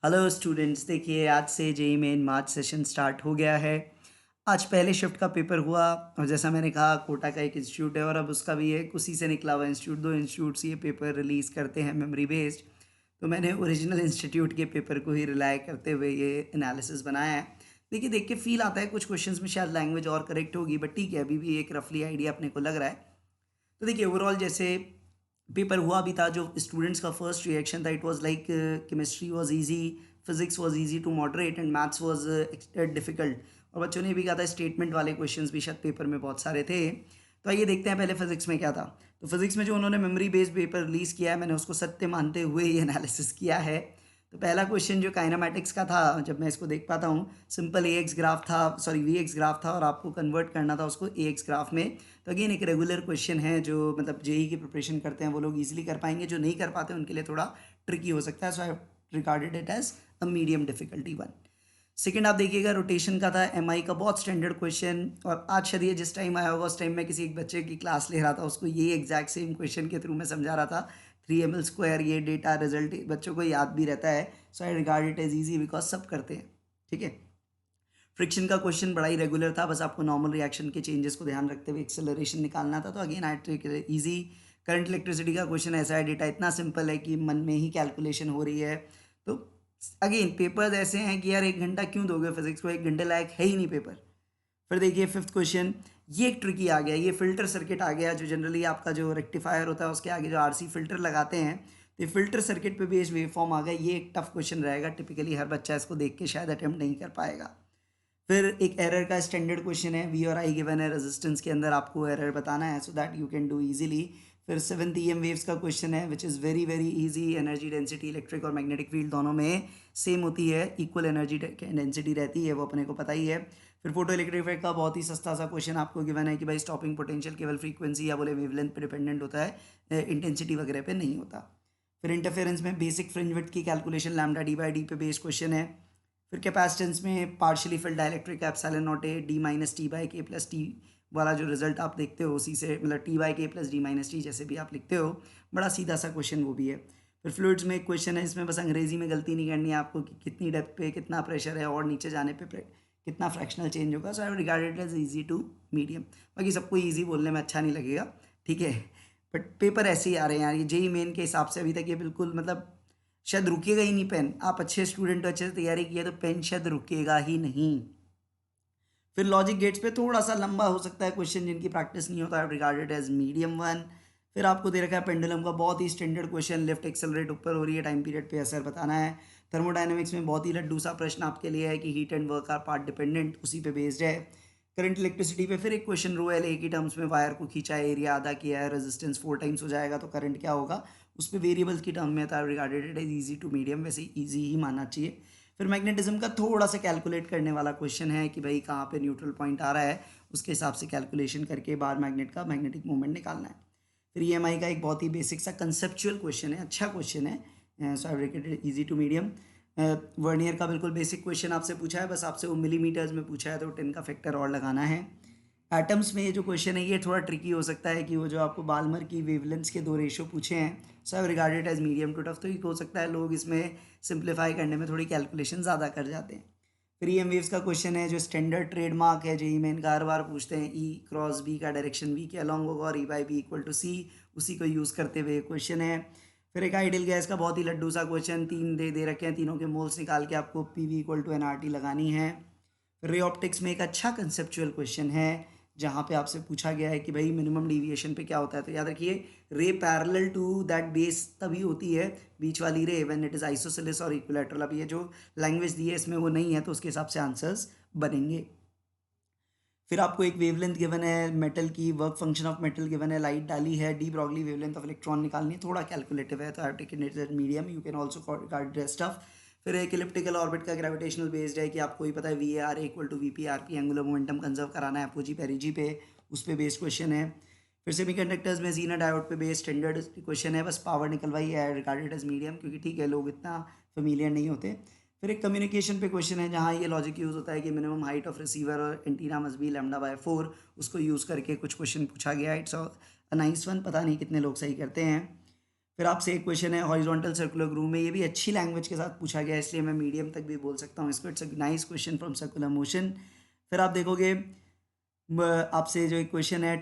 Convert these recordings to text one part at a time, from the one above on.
Hello students, देखिए आज से जेईई मेन मार्च सेशन स्टार्ट हो गया है। आज पहले शिफ्ट का पेपर हुआ और जैसा मैंने कहा कोटा का एक इंस्टीट्यूट है और अब उसका भी एक उसी से निकला हुआ इंस्टीट्यूट, दो इंस्टीट्यूट्स ये पेपर रिलीज़ करते हैं मेमोरी बेस्ड। तो मैंने ओरिजिनल इंस्टीट्यूट के पेपर को ही रिलाय करते हुए ये एनालिसिस बनाया है। देखिए, देख के फील आता है कुछ क्वेश्चंस में शायद लैंग्वेज और करेक्ट होगी, बट ठीक है, अभी भी एक रफली आइडिया अपने को लग रहा है। तो देखिए, ओवरऑल जैसे पेपर हुआ भी था, जो स्टूडेंट्स का फर्स्ट रिएक्शन था, it was like chemistry was easy, physics was easy to moderate and maths was difficult. और बच्चों ने भी कहा था स्टेटमेंट वाले क्वेश्चंस भी शायद पेपर में बहुत सारे थे। तो आइए देखते हैं पहले फिजिक्स में क्या था। तो फिजिक्स में जो उन्होंने मेमोरी बेस्ड पेपर रिलीज़ किया है, मैंने उसको सत्य मानते हुए ये एनालिसिस किया है। तो पहला क्वेश्चन जो काइनामेटिक्स का था, जब मैं इसको देख पाता हूँ, सिंपल ए एक्स ग्राफ था, सॉरी वी एक्स ग्राफ था और आपको कन्वर्ट करना था उसको ए एक्स ग्राफ में। तो अगेन एक रेगुलर क्वेश्चन है, जो मतलब जेई की प्रिपरेशन करते हैं वो लोग इजीली कर पाएंगे, जो नहीं कर पाते उनके लिए थोड़ा ट्रिकी हो सकता है। So I regarded it as a medium difficulty one. Second आप देखिएगा, रोटेशन का था, एमआई का बहुत स्टैंडर्ड क्वेश्चन। और आज शायद ये जिस टाइम आया होगा उस टाइम मैं किसी एक बच्चे की क्लास ले रहा था, उसको ये एग्जैक्ट सेम क्वेश्चन के थ्रू मैं समझा रहा था। 3 ml स्क्वायर, ये डेटा रिजल्ट बच्चों को याद भी रहता है। So I regard it as easy because सब करते हैं। ठीक है। फ्रिक्शन का क्वेश्चन बड़ा ही रेगुलर था, बस आपको नॉर्मल रिएक्शन के चेंजेस को ध्यान रखते हुए एक्सेलरेशन निकालना था। तो again I take easy. Current electricity का क्वेश्चन ऐसा है, डेटा इतना सिंपल है कि मन में ही कैलकुलेशन हो रही है। तो अगेन पेपर्स ऐसे हैं कि यार 1 घंटा क्यों दोगे फिजिक्स को, 1 घंटे लायक है ही नहीं पेपर। फिर देखिए फिफ्थ क्वेश्चन, ये एक ट्रिकी आ गया, ये फिल्टर सर्किट आ गया, जो जनरली आपका जो रेक्टिफायर होता है उसके आगे जो आरसी फिल्टर लगाते हैं, तो फिल्टर सर्किट पे बेस्ड वेव फॉर्म आ गया। ये एक टफ क्वेश्चन रहेगा, टिपिकली हर बच्चा इसको देख के शायद अटेम्प्ट नहीं कर पाएगा। फिर एक एरर का स्टैंडर्ड क्वेश्चन है, वी और आई गिवन है, रेजिस्टेंस के अंदर आपको एरर बताना है so that you can do easily. फिर सेवंथ ईएम वेव्स का क्वेश्चन है, which is very very easy. Energy density electric और मैग्नेटिक फील्ड दोनों में सेम होती है, इक्वल एनर्जी डेंसिटी रहती है, वो अपने को पता ही है। फिर फोटो इलेक्ट्रिक इफेक्ट का बहुत ही सस्ता सा क्वेश्चन आपको गिवन है कि भाई स्टॉपिंग पोटेंशियल केवल फ्रीक्वेंसी या बोले वेवलेंथ पे डिपेंडेंट होता है, इंटेंसिटी वगैरह पे नहीं होता। फिर इंटरफेरेंस में बेसिक फ्रिंज विड्थ की calculation lambda D by D पे बेस्ड क्वेश्चन है। फिर कैपेसिटेंस में partially field dielectric epsilon not A D minus T by के प्लस टी वाला जो रिजल्ट आप देखते हो उसी से, मतलब टी बाई के प्लस डी माइनस टी जैसे भी आप लिखते हो, बड़ा सीधा सा क्वेश्चन वो भी है। फिर फ्लूइड्स में एक क्वेश्चन है, इसमें बस अंग्रेजी में गलती नहीं करनी है आपको कि कितनी डेप्थ पे कितना प्रेशर है और नीचे जाने पे कितना फ्रैक्शनल चेंज होगा। So I regarded as easy to medium. बाकी सबको ईजी बोलने में अच्छा नहीं लगेगा, ठीक है, बट पेपर ऐसे ही आ रहे हैं यार। ये जेई मेन के हिसाब से अभी तक ये बिल्कुल मतलब शायद रुकेगा ही नहीं पेन। आप अच्छे स्टूडेंट हो, अच्छे से तैयारी की है तो पेन शायद रुकेगा ही नहीं। फिर लॉजिक गेट्स पे थोड़ा सा लंबा हो सकता है क्वेश्चन, जिनकी प्रैक्टिस नहीं होता है रिगार्डेड एज मीडियम वन। फिर आपको दे रखा है पेंडुलम का बहुत ही स्टैंडर्ड क्वेश्चन, लेफ्ट एक्सेलरेट ऊपर हो रही है, टाइम पीरियड पे असर बताना है। थर्मोडाइनमिक्स में बहुत ही लड्डू सा प्रश्न आपके लिए है कि heat and work are path dependent, उसी पे बेस्ड है। करंट इलेक्ट्रिसिटी पे फिर एक क्वेश्चन, रो एल ए की टर्म्स में वायर को खींचा है, एरिया आधा किया है, रेजिस्टेंस 4 टाइम्स हो जाएगा तो करंट क्या होगा, उस पर वेरिएबल्स की टर्म में था। Regarded it is easy to medium, वैसे ईजी ही मानना चाहिए। फिर मैग्नेटिज्म का थोड़ा सा कैलकुलेट करने वाला क्वेश्चन है कि भाई कहाँ पे न्यूट्रल पॉइंट आ रहा है, उसके हिसाब से कैलकुलेशन करके बाहर मैग्नेट का मैग्नेटिक मूवमेंट निकालना है। फिर ईएमआई का एक बहुत ही बेसिक सा कंसेप्चुअल क्वेश्चन है, अच्छा क्वेश्चन है, so I rated easy to medium. Vernier का बिल्कुल बेसिक क्वेश्चन आपसे पूछा है, बस आपसे वो मिलीमीटर्स में पूछा है तो 10 का फैक्टर और लगाना है। एटम्स में ये जो क्वेश्चन है ये थोड़ा ट्रिकी हो सकता है कि वो जो आपको बाल्मर की वेवलेंस के दो रेशो पूछे हैं, so I regarded as medium to tough. तो ये हो सकता है लोग इसमें सिंप्लीफाई करने में थोड़ी कैलकुलेशन ज़्यादा कर जाते हैं। फिर ईएम वेव्स का क्वेश्चन है, जो स्टैंडर्ड ट्रेडमार्क है जेई मेन का, हर बार पूछते हैं ई क्रॉस बी का डायरेक्शन वी के अलॉन्ग होगा और ई बाई बी इक्वल टू सी, उसी को यूज़ करते हुए क्वेश्चन है। फिर एक आइडियल गैस का बहुत ही लड्डू सा क्वेश्चन, तीन दे रखे हैं, तीनों के मोल्स निकाल के आपको P V equal to n R T लगानी है। रे ऑप्टिक्स में एक अच्छा कंसेप्चुअल क्वेश्चन है, जहाँ पे आपसे पूछा गया है कि भाई मिनिमम डेविएशन पे क्या होता है। तो याद रखिए, ray parallel to that base तभी होती है, बीच वाली रे, व्हेन इट इज आइसोसेलेस और इक्विलैटरल। अब ये जो लैंग्वेज दी है इसमें वो नहीं है, तो उसके हिसाब से आंसर्स बनेंगे। फिर आपको एक वेवलेंथ गिवन है मेटल की, work function of metal given है, लाइट डाली है, de Broglie wavelength of electron निकालनी है, थोड़ा कैलकुलेटिव है, तो I taken it as medium, you can also regard rest of. फिर एक इलिप्टिकल ऑर्बिट का ग्रेविटेशनल बेस्ड है कि आपको ही पता है v a r equal to v p r p, angular momentum conserve कराना है अपोजी पेरिजी पे, उस पर बेस्ड क्वेश्चन है। फिर सेमीकंडक्टर्स में जीना डायोड पे बेस्ड स्टैंडर्ड क्वेश्चन है, बस पावर निकलवाई है, रिगार्डेड एज मीडियम, क्योंकि ठीक है लोग इतना फेमिलियर नहीं होते। फिर एक कम्युनिकेशन पे क्वेश्चन है, जहाँ ये लॉजिक यूज़ होता है कि मिनिमम हाइट ऑफ रिसीवर और antenna must be lambda by 4, उसको यूज़ करके कुछ क्वेश्चन पूछा गया है। इट्स अ नाइस वन, पता नहीं कितने लोग सही करते हैं। फिर आपसे एक क्वेश्चन है हॉरिजॉन्टल सर्कुलर ग्रूव में, ये भी अच्छी लैंग्वेज के साथ पूछा गया है, इसलिए मैं मीडियम तक भी बोल सकता हूँ इसको। It's a nice question from circular motion. फिर आप देखोगे आपसे जो एक क्वेश्चन है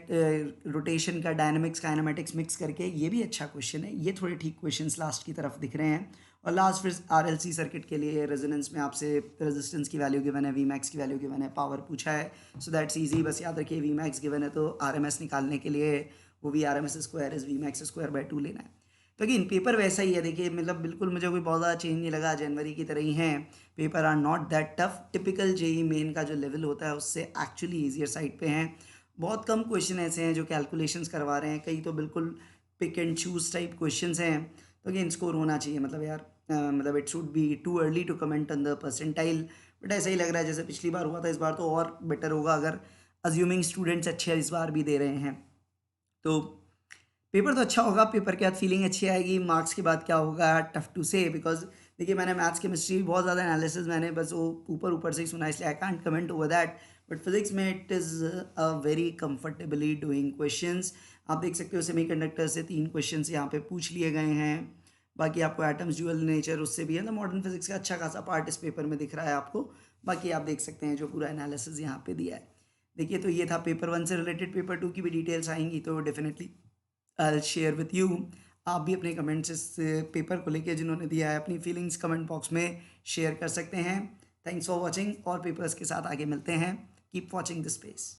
रोटेशन का डायनामिक्स काइनेमेटिक्स मिक्स करके, ये भी अच्छा क्वेश्चन है। ये थोड़े ठीक क्वेश्चंस लास्ट की तरफ दिख रहे हैं। और लास्ट फिर आरएलसी सर्किट के लिए रेजोनेंस में आपसे रेजिस्टेंस की वैल्यू गिवन है, वी मैक्स की वैल्यू गिवन है, पावर पूछा है। सो दैट्स इजी, बस याद रखिए वी मैक्स गिवन है तो आरएमएस निकालने के लिए वो v r m s square is v max square by 2 लेना है। तो अगेन पेपर वैसा ही है, देखिए मतलब बिल्कुल मुझे कोई बहुत ज़्यादा चेंज नहीं लगा, जनवरी की तरह ही हैं। Paper are not that tough, typical JEE main का जो लेवल होता है उससे एक्चुअली ईजियर साइड पे हैं। बहुत कम क्वेश्चन ऐसे हैं जो कैलकुलेशंस करवा रहे हैं, कई तो बिल्कुल pick and choose type questions हैं। तो अगेन स्कोर होना चाहिए, मतलब यार मतलब it should be too early to comment on the percentile, but ऐसा ही लग रहा है जैसे पिछली बार हुआ था, इस बार तो और बेटर होगा अगर अज्यूमिंग स्टूडेंट्स अच्छे इस बार भी दे रहे हैं तो। पेपर तो अच्छा होगा, पेपर के बाद फीलिंग अच्छी आएगी, मार्क्स के बाद क्या होगा टफ टू से, बिकॉज देखिए मैंने मैथ्स केमिस्ट्री बहुत ज़्यादा एनालिसिस मैंने बस वो ऊपर ऊपर से ही सुना, इसलिए I can't comment over that. But physics में it is a very comfortably doing questions. आप देख सकते हो सेमीकंडक्टर से 3 क्वेश्चंस यहाँ पे पूछ लिए गए हैं। बाकी आपको एटम्स ड्यूअल नेचर उससे भी है ना, मॉडर्न फिजिक्स का अच्छा खासा पार्ट इस पेपर में दिख रहा है आपको। बाकी आप देख सकते हैं जो पूरा एनालिसिस यहाँ पे दिया है। देखिए तो ये था पेपर 1 से रिलेटेड। पेपर 2 की भी डिटेल्स आएंगी तो definitely I share with you. आप भी अपने कमेंट्स इस पेपर को लेके जिन्होंने दिया है अपनी फीलिंग्स कमेंट बॉक्स में शेयर कर सकते हैं। थैंक्स फॉर वॉचिंग, और पेपर्स के साथ आगे मिलते हैं। Keep watching this space.